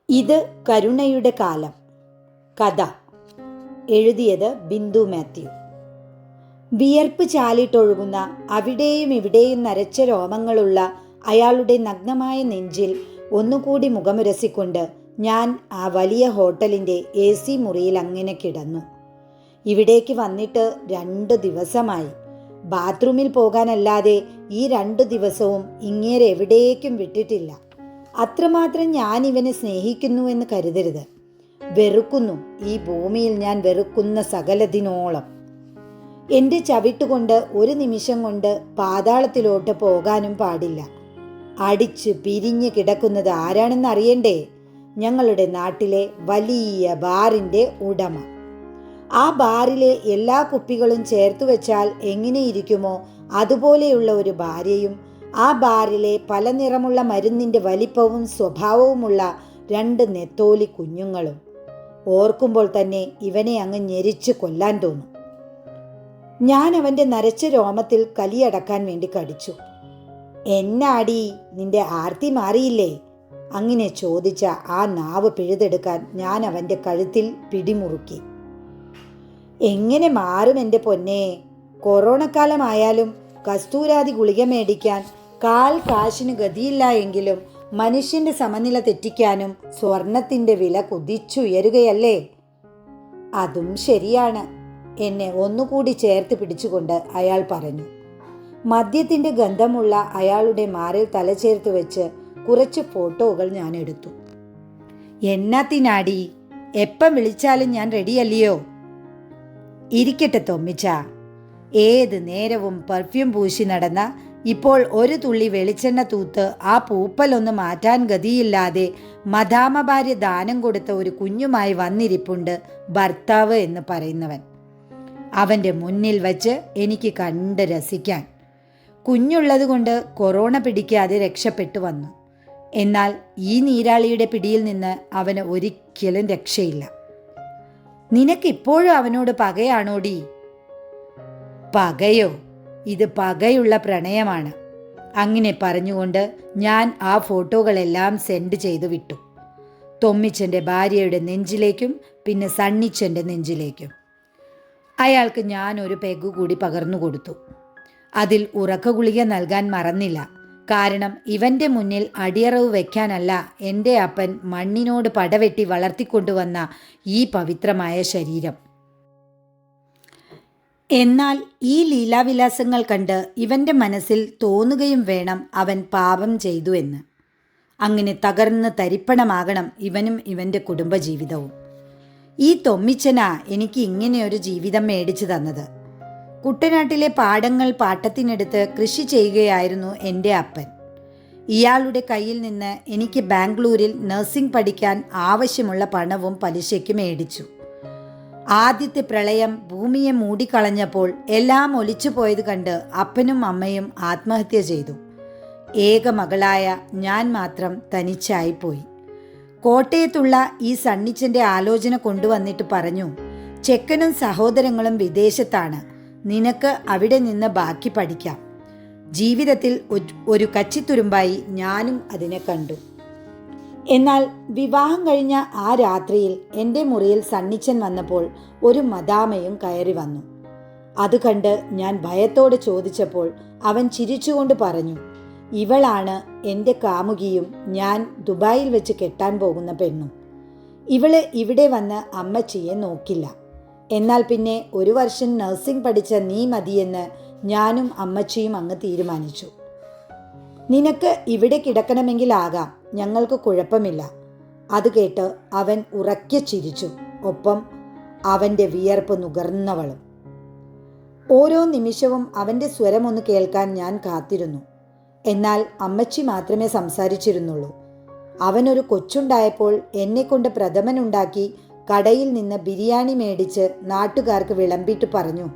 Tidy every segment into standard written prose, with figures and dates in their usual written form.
ഇത് കരുണയുടെ കാലം. കഥ എഴുതിയത് ബിന്ദു മാത്യു. വിയർപ്പ് ചാലിട്ടൊഴുകുന്ന അവിടെയും ഇവിടെയും നരച്ച രോമങ്ങളുള്ള അയാളുടെ നഗ്നമായ നെഞ്ചിൽ ഒന്നുകൂടി മുഖമുരസിക്കൊണ്ട് ഞാൻ ആ വലിയ ഹോട്ടലിൻ്റെ AC മുറിയിൽ അങ്ങനെ കിടന്നു. ഇവിടേക്ക് വന്നിട്ട് 2 ദിവസമായി. ബാത്റൂമിൽ പോകാനല്ലാതെ ഈ 2 ദിവസവും ഇങ്ങേരെ എവിടേക്കും വിട്ടിട്ടില്ല. അത്രമാത്രം ഞാൻ ഇവനെ സ്നേഹിക്കുന്നുവെന്ന് കരുതരുത്. വെറുക്കുന്നു, ഈ ഭൂമിയിൽ ഞാൻ വെറുക്കുന്ന സകലതിനോളം. എൻ്റെ ചവിട്ടുകൊണ്ട് ഒരു നിമിഷം കൊണ്ട് പാതാളത്തിലോട്ട് പോകാനും പാടില്ല. അടിച്ച് പിരിഞ്ഞ് കിടക്കുന്നത് ആരാണെന്ന് അറിയണ്ടേ? ഞങ്ങളുടെ നാട്ടിലെ വലിയ ബാറിൻ്റെ ഉടമ. ആ ബാറിലെ എല്ലാ കുപ്പികളും ചേർത്ത് വെച്ചാൽ എങ്ങനെയിരിക്കുമോ അതുപോലെയുള്ള ഒരു ഭാര്യയും ആ ബാറിലെ പല നിറമുള്ള മരുന്നിൻ്റെ വലിപ്പവും സ്വഭാവവുമുള്ള 2 നെത്തോലി കുഞ്ഞുങ്ങളും. ഓർക്കുമ്പോൾ തന്നെ ഇവനെ അങ്ങ് ഞെരിച്ച് കൊല്ലാൻ തോന്നും. ഞാൻ അവൻ്റെ നരച്ച രോമത്തിൽ കലിയടക്കാൻ വേണ്ടി കടിച്ചു. എന്നാടി, നിന്റെ ആർത്തി മാറിയില്ലേ? അങ്ങനെ ചോദിച്ച ആ നാവ് പിഴുതെടുക്കാൻ ഞാൻ അവൻ്റെ കഴുത്തിൽ പിടിമുറുക്കി. എങ്ങനെ മാറും എൻ്റെ പൊന്നേ? കൊറോണക്കാലമായാലും കസ്തൂരാതി ഗുളിക മേടിക്കാൻ കാശിന് ഗതിയില്ല എങ്കിലും മനുഷ്യൻ്റെ സമനില തെറ്റിക്കാനും സ്വർണത്തിൻ്റെ വില കുതിച്ചുയരുകയല്ലേ? അതും ശരിയാണ്, എന്നെ ഒന്നുകൂടി ചേർത്ത് പിടിച്ചുകൊണ്ട് അയാൾ പറഞ്ഞു. മദ്യത്തിൻ്റെ ഗന്ധമുള്ള അയാളുടെ മാറിൽ തലചേർത്ത് വെച്ച് കുറച്ച് ഫോട്ടോകൾ ഞാൻ എടുത്തു. എന്നാത്തിനാടി, എപ്പം വിളിച്ചാലും ഞാൻ റെഡിയല്ലയോ? ഇരിക്കട്ടെ തൊമ്മിച്ച. ഏത് നേരവും പെർഫ്യൂം പൂശി നടന്ന ഇപ്പോൾ ഒരു തുള്ളി വെളിച്ചെണ്ണ തൂത്ത് ആ പൂപ്പലൊന്ന് മാറ്റാൻ ഗതിയില്ലാതെ മദാമ ഭാര്യ ദാനം കൊടുത്ത ഒരു കുഞ്ഞുമായി വന്നിരിപ്പുണ്ട് ഭർത്താവ് എന്ന് പറയുന്നവൻ. അവൻ്റെ മുന്നിൽ വച്ച് എനിക്ക് കണ്ട് രസിക്കാൻ. കുഞ്ഞുള്ളത് കൊണ്ട് കൊറോണ പിടിക്കാതെ രക്ഷപ്പെട്ടു വന്നു. എന്നാൽ ഈ നീരാളിയുടെ പിടിയിൽ നിന്ന് അവന് ഒരിക്കലും രക്ഷയില്ല. നിനക്കിപ്പോഴും അവനോട് പകയാണോടി? പകയോ? ഇത് പകയുള്ള പ്രണയമാണ്. അങ്ങനെ പറഞ്ഞുകൊണ്ട് ഞാൻ ആ ഫോട്ടോകളെല്ലാം സെൻഡ് ചെയ്തു വിട്ടു. തൊമ്മിച്ചൻ്റെ ഭാര്യയുടെ നെഞ്ചിലേക്കും പിന്നെ സണ്ണിച്ചൻ്റെ നെഞ്ചിലേക്കും. അയാൾക്ക് ഞാൻ ഒരു പെഗ് കൂടി പകർന്നു കൊടുത്തു. അതിൽ ഉറക്ക ഗുളിക നൽകാൻ മറന്നില്ല. കാരണം ഇവൻ്റെ മുന്നിൽ അടിയറവ് വയ്ക്കാനല്ല എൻ്റെ അപ്പൻ മണ്ണിനോട് പടവെട്ടി വളർത്തിക്കൊണ്ടുവന്ന ഈ പവിത്രമായ ശരീരം. എന്നാൽ ഈ ലീലാവിലാസങ്ങൾ കണ്ട് ഇവൻ്റെ മനസ്സിൽ തോന്നുകയും വേണം അവൻ പാപം ചെയ്തു എന്ന്. അങ്ങനെ തകർന്ന് തരിപ്പണമാകണം ഇവനും ഇവൻ്റെ കുടുംബജീവിതവും. ഈ തൊമ്മിച്ചനാ എനിക്ക് ഇങ്ങനെയൊരു ജീവിതം മേടിച്ചു തന്നത്. കുട്ടനാട്ടിലെ പാടങ്ങൾ പാട്ടത്തിനെടുത്ത് കൃഷി ചെയ്യുകയായിരുന്നു എൻ്റെ അപ്പൻ. ഇയാളുടെ കയ്യിൽ നിന്ന് എനിക്ക് ബാംഗ്ലൂരിൽ നഴ്സിംഗ് പഠിക്കാൻ ആവശ്യമുള്ള പണവും പലിശയ്ക്ക് മേടിച്ചു. ആദ്യത്തെ പ്രളയം ഭൂമിയെ മൂടിക്കളഞ്ഞപ്പോൾ എല്ലാം ഒലിച്ചു പോയത് കണ്ട് അപ്പനും അമ്മയും ആത്മഹത്യ ചെയ്തു. ഏക മകളായ ഞാൻ മാത്രം തനിച്ചായിപ്പോയി. കോട്ടയത്തുള്ള ഈ സണ്ണിച്ചൻ്റെ ആലോചന കൊണ്ടുവന്നിട്ട് പറഞ്ഞു, ചെക്കനും സഹോദരങ്ങളും വിദേശത്താണ്, നിനക്ക് അവിടെ നിന്ന് ബാക്കി പഠിക്കാം. ജീവിതത്തിൽ ഒരു കച്ചിത്തുരുമ്പായി ഞാനും അതിനെ കണ്ടു. എന്നാൽ വിവാഹം കഴിഞ്ഞ ആ രാത്രിയിൽ എൻ്റെ മുറിയിൽ സണ്ണിച്ചൻ വന്നപ്പോൾ ഒരു മദാമയും കയറി വന്നു. അത് കണ്ട് ഞാൻ ഭയത്തോടെ ചോദിച്ചപ്പോൾ അവൻ ചിരിച്ചുകൊണ്ട് പറഞ്ഞു, ഇവളാണ് എൻ്റെ കാമുകിയും ഞാൻ ദുബായിൽ വെച്ച് കെട്ടാൻ പോകുന്ന പെണ്ണും. ഇവള് ഇവിടെ വന്ന് അമ്മച്ചിയെ നോക്കില്ല. എന്നാൽ പിന്നെ 1 വർഷം നഴ്സിംഗ് പഠിച്ച നീ മതിയെന്ന് ഞാനും അമ്മച്ചിയും അങ്ങ് തീരുമാനിച്ചു. നിനക്ക് ഇവിടെ കിടക്കണമെങ്കിലാകാം, ഞങ്ങൾക്ക് കുഴപ്പമില്ല. അത് കേട്ട് അവൻ ഉറക്കെ ചിരിച്ചു. ഒപ്പം അവൻ്റെ വിയർപ്പ് നുകർന്നവളും. ഓരോ നിമിഷവും അവൻ്റെ സ്വരമൊന്ന് കേൾക്കാൻ ഞാൻ കാത്തിരുന്നു. എന്നാൽ അമ്മച്ചി മാത്രമേ സംസാരിച്ചിരുന്നുള്ളൂ. അവനൊരു കൊച്ചുണ്ടായപ്പോൾ എന്നെക്കൊണ്ട് പ്രഥമനുണ്ടാക്കി കടയിൽ നിന്ന് ബിരിയാണി മേടിച്ച് നാട്ടുകാർക്ക് വിളമ്പിട്ട് പറഞ്ഞു,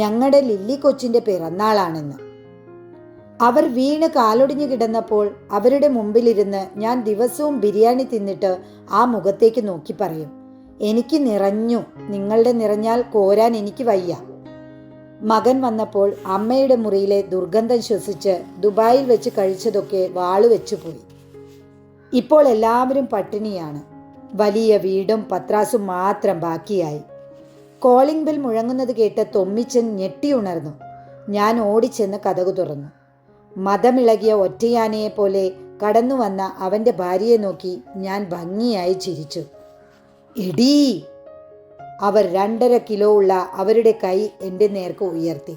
ഞങ്ങളുടെ ലില്ലി കൊച്ചിൻ്റെ പിറന്നാളാണെന്ന്. അവർ വീണ് കാലൊടിഞ്ഞു കിടന്നപ്പോൾ അവരുടെ മുമ്പിലിരുന്ന് ഞാൻ ദിവസവും ബിരിയാണി തിന്നിട്ട് ആ മുഖത്തേക്ക് നോക്കി പറയും, എനിക്ക് നിറഞ്ഞു, നിങ്ങളുടെ നിറഞ്ഞാൽ കോരാൻ എനിക്ക് വയ്യ. മകൻ വന്നപ്പോൾ അമ്മയുടെ മുറിയിലെ ദുർഗന്ധം ശ്വസിച്ച് ദുബായിൽ വെച്ച് കഴിച്ചതൊക്കെ വാളുവെച്ചു പോയി. ഇപ്പോൾ എല്ലാവരും പട്ടിണിയാണ്. വലിയ വീടും പത്രാസും മാത്രം ബാക്കിയായി. കോളിംഗ് ബെൽ മുഴങ്ങുന്നത് കേട്ട് തൊമ്മിച്ചൻ ഞെട്ടിയുണർന്നു. ഞാൻ ഓടിച്ചെന്ന് കതകു തുറന്നു. മദമിളകിയ ഒറ്റയാനയെ പോലെ കടന്നു വന്ന അവൻ്റെ ഭാര്യയെ നോക്കി ഞാൻ ഭംഗിയായി ചിരിച്ചു. എടീ! അവർ 2.5 കിലോ ഉള്ള അവരുടെ കൈ എൻ്റെ നേർക്ക് ഉയർത്തി.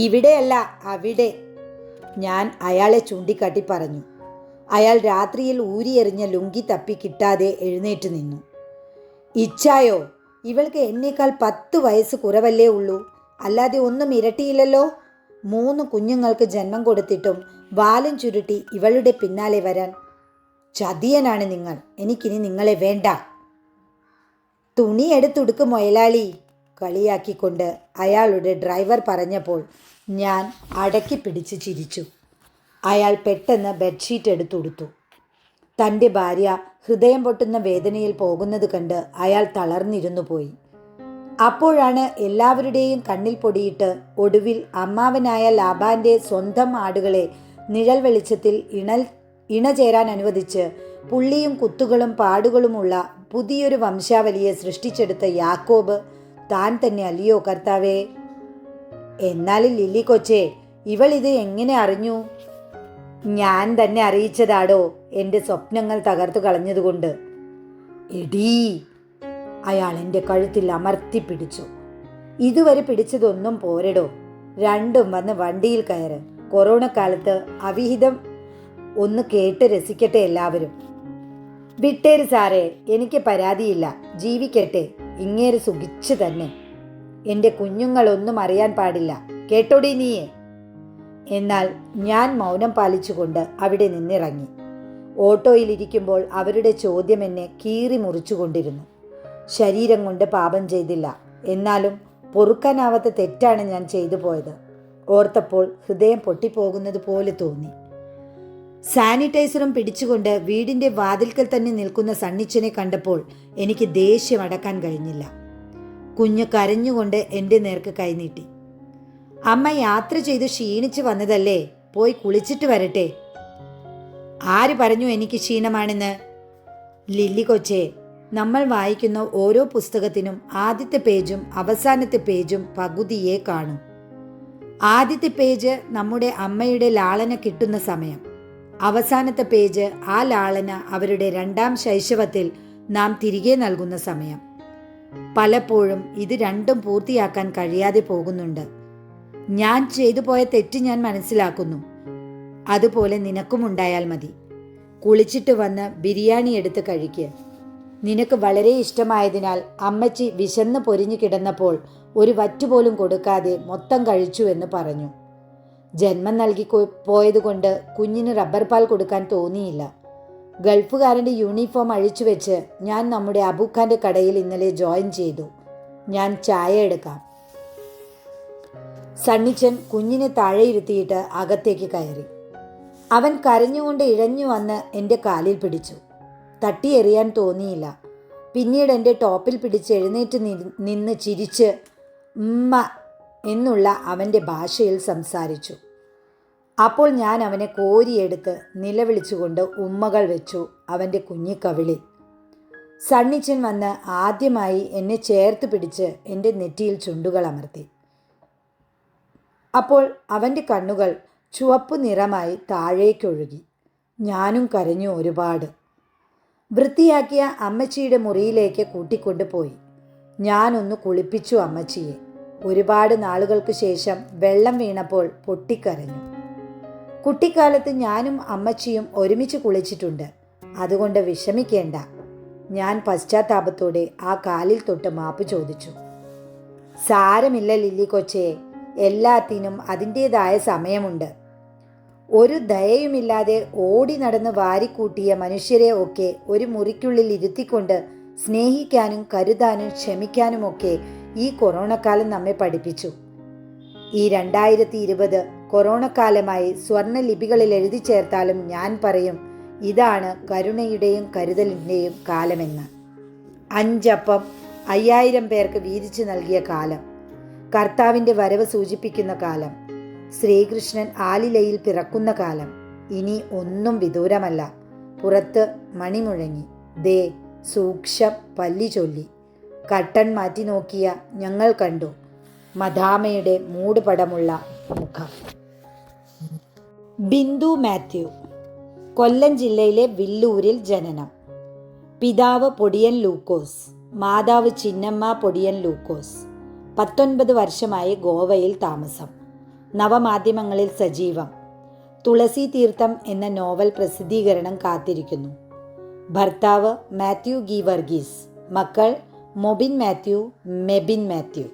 ഇവിടെയല്ല, അവിടെ, ഞാൻ അയാളെ ചൂണ്ടിക്കാട്ടി പറഞ്ഞു. അയാൾ രാത്രിയിൽ ഊരിയെറിഞ്ഞ ലുങ്കി തപ്പി കിട്ടാതെ എഴുന്നേറ്റ് നിന്നു. ഇച്ഛായോ, ഇവൾക്ക് എന്നേക്കാൾ 10 വയസ്സ് കുറവല്ലേ ഉള്ളൂ. അല്ലാതെ ഒന്നും ഇരട്ടിയില്ലല്ലോ. 3 കുഞ്ഞുങ്ങൾക്ക് ജന്മം കൊടുത്തിട്ടും വാലും ചുരുട്ടി ഇവളുടെ പിന്നാലെ വരാൻ. ചതിയനാണ് നിങ്ങൾ. എനിക്കിനി നിങ്ങളെ വേണ്ട. തുണി എടുത്തുടുക്ക് മുയലാളി, കളിയാക്കിക്കൊണ്ട് അയാളുടെ ഡ്രൈവർ പറഞ്ഞപ്പോൾ ഞാൻ അടക്കി പിടിച്ച് ചിരിച്ചു. അയാൾ പെട്ടെന്ന് ബെഡ്ഷീറ്റ് എടുത്തുടുത്തു. തൻ്റെ ഭാര്യ ഹൃദയം പൊട്ടുന്ന വേദനയിൽ പോകുന്നത് കണ്ട് അയാൾ തളർന്നിരുന്നു പോയി. അപ്പോഴാണ് എല്ലാവരുടെയും കണ്ണിൽ പൊടിയിട്ട് ഒടുവിൽ അമ്മാവനായ ലാബാൻ്റെ സ്വന്തം ആടുകളെ നിഴൽ വെളിച്ചത്തിൽ ഇണചേരാൻ അനുവദിച്ച് പുള്ളിയും കുത്തുകളും പാടുകളുമുള്ള പുതിയൊരു വംശാവലിയെ സൃഷ്ടിച്ചെടുത്ത യാക്കോബ് താൻ തന്നെ അല്ലയോ കർത്താവേ? എന്നാലും ലില്ലി കൊച്ചേ, ഇവൾ ഇത് എങ്ങനെ അറിഞ്ഞു? ഞാൻ തന്നെ അറിയിച്ചതാടോ, എൻ്റെ സ്വപ്നങ്ങൾ തകർത്തു കളഞ്ഞതുകൊണ്ട്. എടീ! അയാൾ എൻ്റെ കഴുത്തിൽ അമർത്തി പിടിച്ചു. ഇതുവരെ പിടിച്ചതൊന്നും പോരടോ. രണ്ടും വന്ന് വണ്ടിയിൽ കയറ്. കൊറോണ കാലത്ത് അവിഹിതം ഒന്ന് കേട്ട് രസിക്കട്ടെ എല്ലാവരും. വിട്ടേര് സാറേ, എനിക്ക് പരാതിയില്ല. ജീവിക്കട്ടെ, ഇങ്ങേര് സുഖിച്ചു തന്നെ. എൻ്റെ കുഞ്ഞുങ്ങളൊന്നും അറിയാൻ പാടില്ല. കേട്ടോടി നീയെ? എന്നാൽ ഞാൻ മൗനം പാലിച്ചുകൊണ്ട് അവിടെ നിന്നിറങ്ങി. ഓട്ടോയിലിരിക്കുമ്പോൾ അവരുടെ ചോദ്യം എന്നെ കീറി മുറിച്ചുകൊണ്ടിരുന്നു. ശരീരം കൊണ്ട് പാപം ചെയ്തില്ല, എന്നാലും പൊറുക്കാനാവാത്ത തെറ്റാണ് ഞാൻ ചെയ്തു പോയത്. ഓർത്തപ്പോൾ ഹൃദയം പൊട്ടിപ്പോകുന്നത് പോലെ തോന്നി. സാനിറ്റൈസറും പിടിച്ചുകൊണ്ട് വീടിൻ്റെ വാതിൽക്കൽ തന്നെ നിൽക്കുന്ന സണ്ണിച്ചനെ കണ്ടപ്പോൾ എനിക്ക് ദേഷ്യം അടക്കാൻ കഴിഞ്ഞില്ല. കുഞ്ഞ് കരഞ്ഞുകൊണ്ട് എൻ്റെ നേർക്ക് കൈനീട്ടി. അമ്മ യാത്ര ചെയ്ത് ക്ഷീണിച്ച് വന്നതല്ലേ, പോയി കുളിച്ചിട്ട് വരട്ടെ. ആര് പറഞ്ഞു എനിക്ക് ക്ഷീണമാണെന്ന്? ലില്ലി കൊച്ചേ, നമ്മൾ വായിക്കുന്ന ഓരോ പുസ്തകത്തിനും ആദ്യത്തെ പേജും അവസാനത്തെ പേജും പകുതിയെ കാണും. ആദ്യത്തെ പേജ് നമ്മുടെ അമ്മയുടെ ലാളന കിട്ടുന്ന സമയം. അവസാനത്തെ പേജ് ആ ലാളന അവരുടെ 2ാം ശൈശവത്തിൽ നാം തിരികെ നൽകുന്ന സമയം. പലപ്പോഴും ഇത് രണ്ടും പൂർത്തിയാക്കാൻ കഴിയാതെ പോകുന്നുണ്ട്. ഞാൻ ചെയ്തു പോയ തെറ്റ് ഞാൻ മനസ്സിലാക്കുന്നു. അതുപോലെ നിനക്കും ഉണ്ടായാൽ മതി. കുളിച്ചിട്ട് വന്ന് ബിരിയാണി എടുത്ത് കഴിക്കുക. നിനക്ക് വളരെ ഇഷ്ടമായതിനാൽ അമ്മച്ചി വിശന്ന് പൊരിഞ്ഞു കിടന്നപ്പോൾ ഒരു വറ്റുപോലും കൊടുക്കാതെ മൊത്തം കഴിച്ചു എന്ന് പറഞ്ഞു. ജന്മം നൽകി പോയതുകൊണ്ട് കുഞ്ഞിന് റബ്ബർ പാൽ കൊടുക്കാൻ തോന്നിയില്ല. ഗൾഫുകാരൻ്റെ യൂണിഫോം അഴിച്ചു വെച്ച് ഞാൻ നമ്മുടെ അബൂഖാൻ്റെ കടയിൽ ഇന്നലെ ജോയിൻ ചെയ്തു. ഞാൻ ചായ എടുക്കാം. സണ്ണിച്ചൻ കുഞ്ഞിനെ താഴെ ഇരുത്തിയിട്ട് അകത്തേക്ക് കയറി. അവൻ കരഞ്ഞുകൊണ്ട് ഇഴഞ്ഞു വന്ന് എൻ്റെ കാലിൽ പിടിച്ചു. തട്ടിയെറിയാൻ തോന്നിയില്ല. പിന്നീട് എൻ്റെ ടോപ്പിൽ പിടിച്ച് എഴുന്നേറ്റ് നിന്ന് ചിരിച്ച് ഉമ്മ എന്നുള്ള അവൻ്റെ ഭാഷയിൽ സംസാരിച്ചു. അപ്പോൾ ഞാൻ അവനെ കോരിയെടുത്ത് നിലവിളിച്ചുകൊണ്ട് ഉമ്മകൾ വെച്ചു അവൻ്റെ കുഞ്ഞിക്കവിളിൽ. സണ്ണിച്ചൻ വന്ന് ആദ്യമായി എന്നെ ചേർത്ത് പിടിച്ച് എൻ്റെ നെറ്റിയിൽ ചുണ്ടുകൾ അമർത്തി. അപ്പോൾ അവൻ്റെ കണ്ണുകൾ ചുവപ്പ് നിറമായി താഴേക്കൊഴുകി. ഞാനും കരഞ്ഞു ഒരുപാട്. വൃത്തിയാക്കിയ അമ്മച്ചിയുടെ മുറിയിലേക്ക് കൂട്ടിക്കൊണ്ടുപോയി. ഞാനൊന്ന് കുളിപ്പിച്ചു അമ്മച്ചിയെ. ഒരുപാട് നാളുകൾക്ക് ശേഷം വെള്ളം വീണപ്പോൾ പൊട്ടിക്കരഞ്ഞു. കുട്ടിക്കാലത്ത് ഞാനും അമ്മച്ചിയും ഒരുമിച്ച് കുളിച്ചിട്ടുണ്ട്. അതുകൊണ്ട് വിഷമിക്കേണ്ട. ഞാൻ പശ്ചാത്താപത്തോടെ ആ കാലിൽ തൊട്ട് മാപ്പ് ചോദിച്ചു. സാരമില്ല ലില്ലി കൊച്ചേ, എല്ലാത്തിനും അതിൻ്റേതായ സമയമുണ്ട്. ഒരു ദയയുമില്ലാതെ ഓടി നടന്ന് വാരിക്കൂട്ടിയ മനുഷ്യരെ ഒക്കെ ഒരു മുറിക്കുള്ളിൽ ഇരുത്തിക്കൊണ്ട് സ്നേഹിക്കാനും കരുതാനും ക്ഷമിക്കാനുമൊക്കെ ഈ കൊറോണക്കാലം നമ്മെ പഠിപ്പിച്ചു. ഈ 2020 കൊറോണക്കാലമായി സ്വർണ്ണ ലിപികളിൽ എഴുതി ചേർത്താലും ഞാൻ പറയും, ഇതാണ് കരുണയുടെയും കരുതലിൻ്റെയും കാലമെന്ന്. 5 അപ്പം 5000 പേർക്ക് വീതിച്ചു നൽകിയ കാലം, കർത്താവിൻ്റെ വരവ് സൂചിപ്പിക്കുന്ന കാലം, ശ്രീകൃഷ്ണൻ ആലിലയിൽ പിറക്കുന്ന കാലം, ഇനി ഒന്നും വിദൂരമല്ല. പുറത്ത് മണി മുഴങ്ങി. ദേ സൂക്ഷം പല്ലി ചൊല്ലി. കട്ടൻ മാറ്റി നോക്കിയ ഞങ്ങൾ കണ്ടു മദാമയുടെ മൂടുപടമുള്ള മുഖം. ബിന്ദു മാത്യു. കൊല്ലം ജില്ലയിലെ വില്ലൂരിൽ ജനനം. പിതാവ് പൊടിയൻ ലൂക്കോസ്, മാതാവ് ചിന്നമ്മ പൊടിയൻ ലൂക്കോസ്. 19 വർഷമായി ഗോവയിൽ താമസം. നവമാധ്യമങ്ങളിൽ സജീവം. തുളസി തീർത്ഥം എന്ന നോവൽ പ്രസിദ്ധീകരണം കാത്തിരിക്കുന്നു. ഭർത്താവ് മാത്യു ഗി വർഗീസ്. മക്കൾ മൊബിൻ മാത്യു, മെബിൻ മാത്യു.